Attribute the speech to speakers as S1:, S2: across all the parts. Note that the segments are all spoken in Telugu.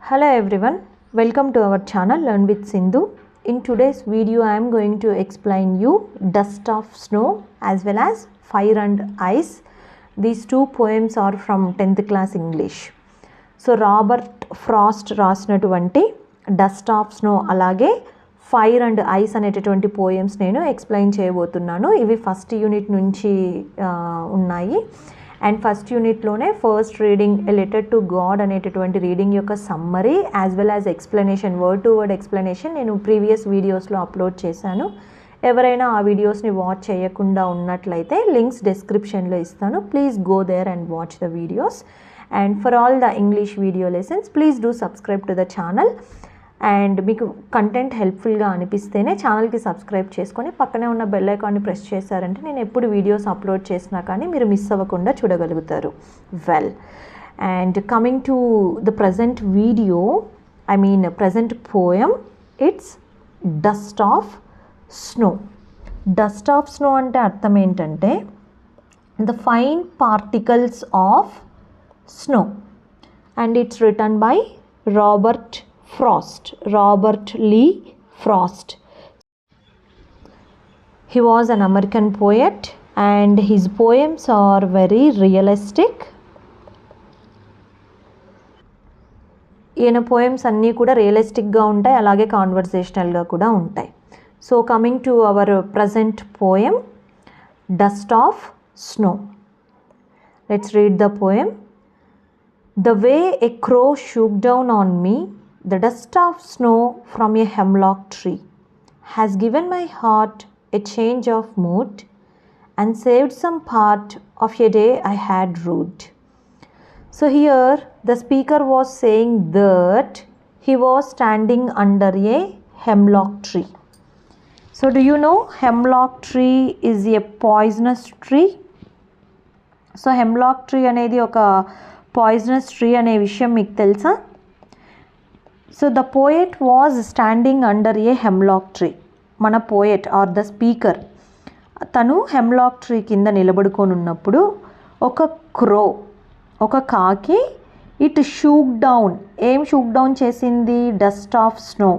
S1: Hello everyone, welcome to our channel Learn with Sindhu. In today's video I am going to explain you Dust of Snow as well as Fire and Ice. These two poems are from 10th class English. So Robert Frost రాసినటువంటి డస్ట్ ఆఫ్ స్నో అలాగే ఫైర్ అండ్ ఐస్ అనేటటువంటి పోయమ్స్ నేను ఎక్స్ప్లెయిన్ చేయబోతున్నాను. ఇవి ఫస్ట్ యూనిట్ నుంచి ఉన్నాయి. అండ్ ఫస్ట్ యూనిట్లోనే first reading a letter to god అనేటటువంటి రీడింగ్ యొక్క summary as well as explanation, word to word explanation నేను ప్రీవియస్ వీడియోస్లో అప్లోడ్ చేశాను. ఎవరైనా ఆ వీడియోస్ని వాచ్ చేయకుండా ఉన్నట్లయితే లింక్స్ డిస్క్రిప్షన్లో ఇస్తాను. Please go there and watch the videos. And for all the English video lessons please do subscribe to the channel. And మీకు కంటెంట్ హెల్ప్ఫుల్గా అనిపిస్తేనే ఛానల్కి సబ్స్క్రైబ్ చేసుకొని పక్కనే ఉన్న బెల్ ఐకాన్ని ప్రెస్ చేశారంటే నేను ఎప్పుడు వీడియోస్ అప్లోడ్ చేసినా కానీ మీరు మిస్ అవ్వకుండా చూడగలుగుతారు. Well, and coming to the present video, present poem, it's dust of snow. Dust of snow అంటే అర్థం ఏంటంటే the fine particles of snow. And it's written by Robert Lee Frost. He was an American poet and his poems are very realistic. ఈయన పోయమ్స్ అన్నీ కూడా రియలిస్టిక్గా ఉంటాయి, అలాగే కాన్వర్సేషనల్గా కూడా ఉంటాయి. So coming to our present poem dust of snow. Let's read the poem. The way a crow shook down on me, the dust of snow from a hemlock tree has given my heart a change of mood and saved some part of a day I had rued. So here the speaker was saying that he was standing under a hemlock tree. So do you know hemlock tree is a poisonous tree? So hemlock tree అనేది ఒక పాయిజనస్ ట్రీ అనే విషయం మీకు తెలుసా? So the poet was standing under a hemlock tree. మన పోయెట్ ఆర్ ద స్పీకర్ తను హెమ్లాక్ ట్రీ కింద నిలబడుకొని ఉన్నప్పుడు ఒక కాకి ఇట్ షూక్ డౌన్. ఏం షూక్ డౌన్ చేసింది? Dust of snow.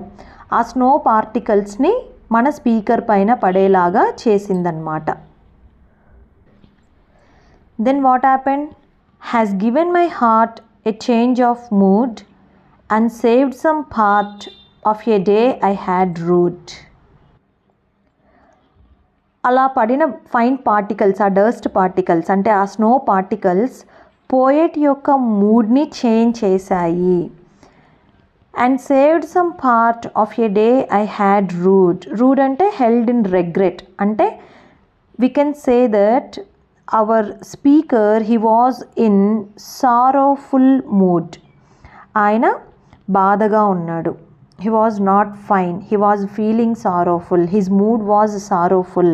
S1: ఆ స్నో పార్టికల్స్ని మన స్పీకర్ పైన పడేలాగా చేసిందన్నమాట. Then what happened? has given my heart a change of mood and saved some part of a day I had rued. అలా పడిన ఫైన్ పార్టికల్స్, ఆ డస్ట్ పార్టికల్స్ అంటే ఆ స్నో పార్టికల్స్ పోయెట్ యొక్క మూడ్ని చేంజ్ చేశాయి. And saved some part of a day I had rued అంటే హెల్డ్ ఇన్ రెగ్రెట్. అంటే we can say that our speaker, he was in sorrowful mood. ఆయన బాధగా ఉన్నాడు. he was not fine, he was feeling sorrowful, his mood was sorrowful.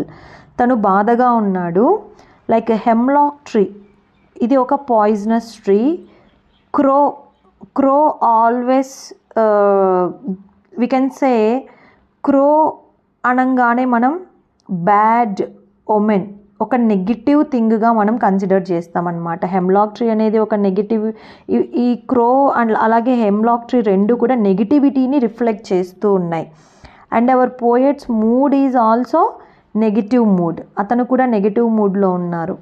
S1: తను బాధగా ఉన్నాడు. లైక్ హెమ్లాక్ ట్రీ, ఇది ఒక poisonous tree. Crow always we can say crow అనగానే మనం బ్యాడ్ ఒమెన్, ఒక నెగిటివ్ థింగ్గా మనం కన్సిడర్ చేస్తామన్నమాట. హెమ్లాక్ ట్రీ అనేది ఒక నెగిటివ్, ఈ క్రో అండ్ అలాగే హెమ్లాక్ ట్రీ రెండు కూడా నెగిటివిటీని రిఫ్లెక్ట్ చేస్తూ ఉన్నాయి. And our poet's mood is also negative mood. అతను కూడా నెగిటివ్ మూడ్లో ఉన్నారు.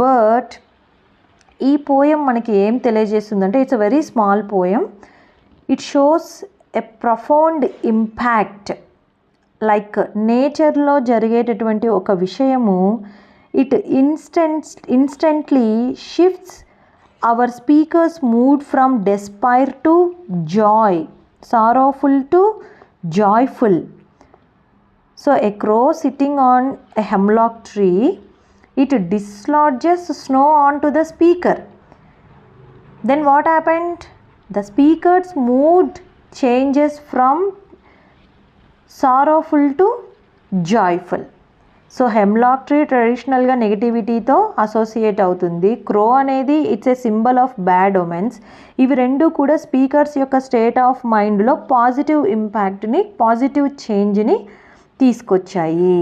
S1: బట్ ఈ పోయం మనకి ఏం తెలియజేస్తుందంటే it's a very small poem. It shows a profound impact. Like నేచర్లో జరిగేటటువంటి ఒక విషయము it instantly shifts our speaker's mood from despair to joy, sorrowful to joyful. So a crow sitting on a hemlock tree, it dislodges snow on to the speaker. Then what happened? The speaker's mood changes from sorrowful to joyful. So hemlock tree ట్రెడిషనల్గా నెగిటివిటీతో అసోసియేట్ అవుతుంది. క్రో అనేది it's A symbol of bad omens. ఇవి రెండు కూడా స్పీకర్స్ యొక్క స్టేట్ ఆఫ్ మైండ్లో పాజిటివ్ ఇంపాక్ట్ని, పాజిటివ్ చేంజ్ని తీసుకొచ్చాయి.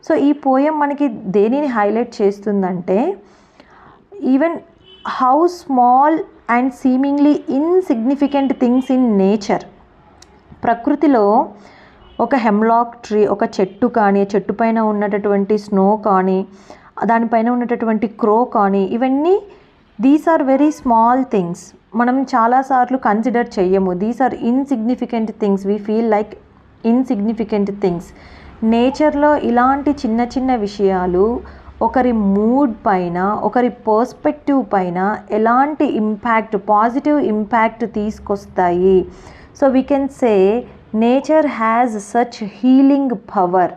S1: సో ఈ పోయం మనకి దేనిని హైలైట్ చేస్తుందంటే even how small and seemingly insignificant things in nature. ప్రకృతిలో ఒక హెమ్లాక్ ట్రీ, ఒక చెట్టు కానీ, చెట్టు పైన ఉన్నటువంటి స్నో కానీ, దానిపైన ఉన్నటువంటి క్రో కానీ, ఇవన్నీ these are very small things. మనం చాలాసార్లు కన్సిడర్ చెయ్యము. These are insignificant things. We feel like insignificant things. నేచర్లో ఇలాంటి చిన్న చిన్న విషయాలు ఒకరి మూడ్ పైన, ఒకరి పర్స్పెక్టివ్ పైన ఎలాంటి ఇంపాక్ట్, పాజిటివ్ ఇంపాక్ట్ తీసుకొస్తాయి. So we can say nature has such healing power.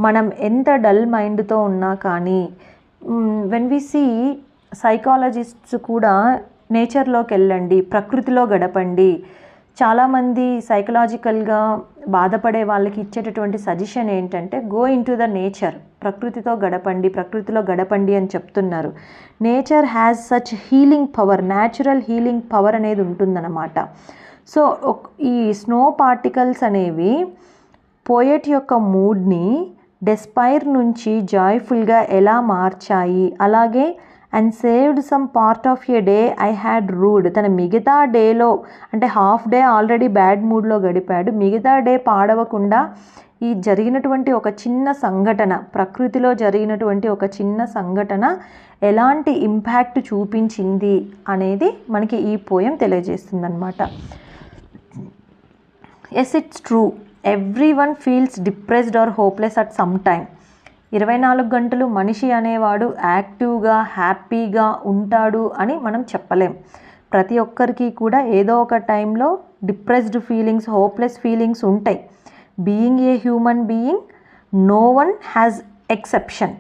S1: మనం ఎంత డల్ మైండ్తో ఉన్నా కానీ, వెన్ వి సీ సైకాలజిస్ట్స్ కూడా నేచర్లోకి వెళ్ళండి, ప్రకృతిలో గడపండి. చాలామంది సైకలాజికల్గా బాధపడే వాళ్ళకి ఇచ్చేటటువంటి సజెషన్ ఏంటంటే go in to the nature, ప్రకృతితో గడపండి, ప్రకృతిలో గడపండి అని చెప్తున్నారు. Nature has such healing power, natural healing power అనేది ఉంటుందన్నమాట. సో ఈ స్నో పార్టికల్స్ అనేవి పోయెట్ యొక్క మూడ్ని డెస్పైర్ నుంచి జాయ్ఫుల్గా ఎలా మార్చాయి. అలాగే and saved some part of a day I had rued. తన మిగతా డేలో, అంటే హాఫ్ డే ఆల్రెడీ బ్యాడ్ మూడ్లో గడిపాడు, మిగతా డే పాడవకుండా ఈ జరిగినటువంటి ఒక చిన్న సంఘటన, ప్రకృతిలో జరిగినటువంటి ఒక చిన్న సంఘటన ఎలాంటి ఇంపాక్ట్ చూపించింది అనేది మనకి ఈ పోయం తెలియజేస్తుంది అనమాట. Yes, it's true, every one feels depressed or hopeless at some time. 24 గంటలు మనిషి అనేవాడు యాక్టివ్గా, హ్యాపీగా ఉంటాడు అని మనం చెప్పలేం. ప్రతి ఒక్కరికి కూడా ఏదో ఒక టైంలో డిప్రెస్డ్ ఫీలింగ్స్, హోప్లెస్ ఫీలింగ్స్ ఉంటాయి. Being a human being, no one has exception.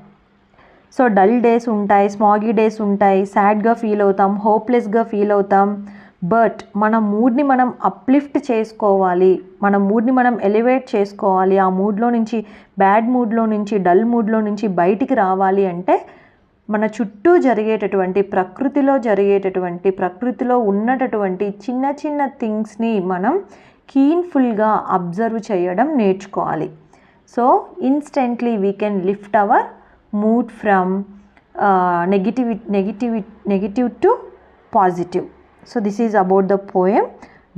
S1: So dull days ఉంటాయి, స్మాగీ డేస్ ఉంటాయి, సాడ్గా ఫీల్ అవుతాం, హోప్లెస్గా ఫీల్ అవుతాం. బట్ మన మూడ్ని మనం అప్లిఫ్ట్ చేసుకోవాలి, మన మూడ్ని మనం ఎలివేట్ చేసుకోవాలి. ఆ మూడ్లో నుంచి, బ్యాడ్ మూడ్లో నుంచి, డల్ మూడ్లో నుంచి బయటికి రావాలి అంటే మన చుట్టూ జరిగేటటువంటి, ప్రకృతిలో ఉన్నటువంటి చిన్న చిన్న థింగ్స్ని మనం కీన్ఫుల్గా అబ్జర్వ్ చేయడం నేర్చుకోవాలి. So instantly we can lift our mood from negative to positive. So this is about the poem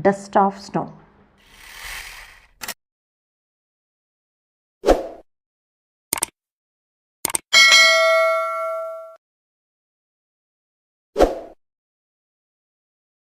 S1: Dust of Snow.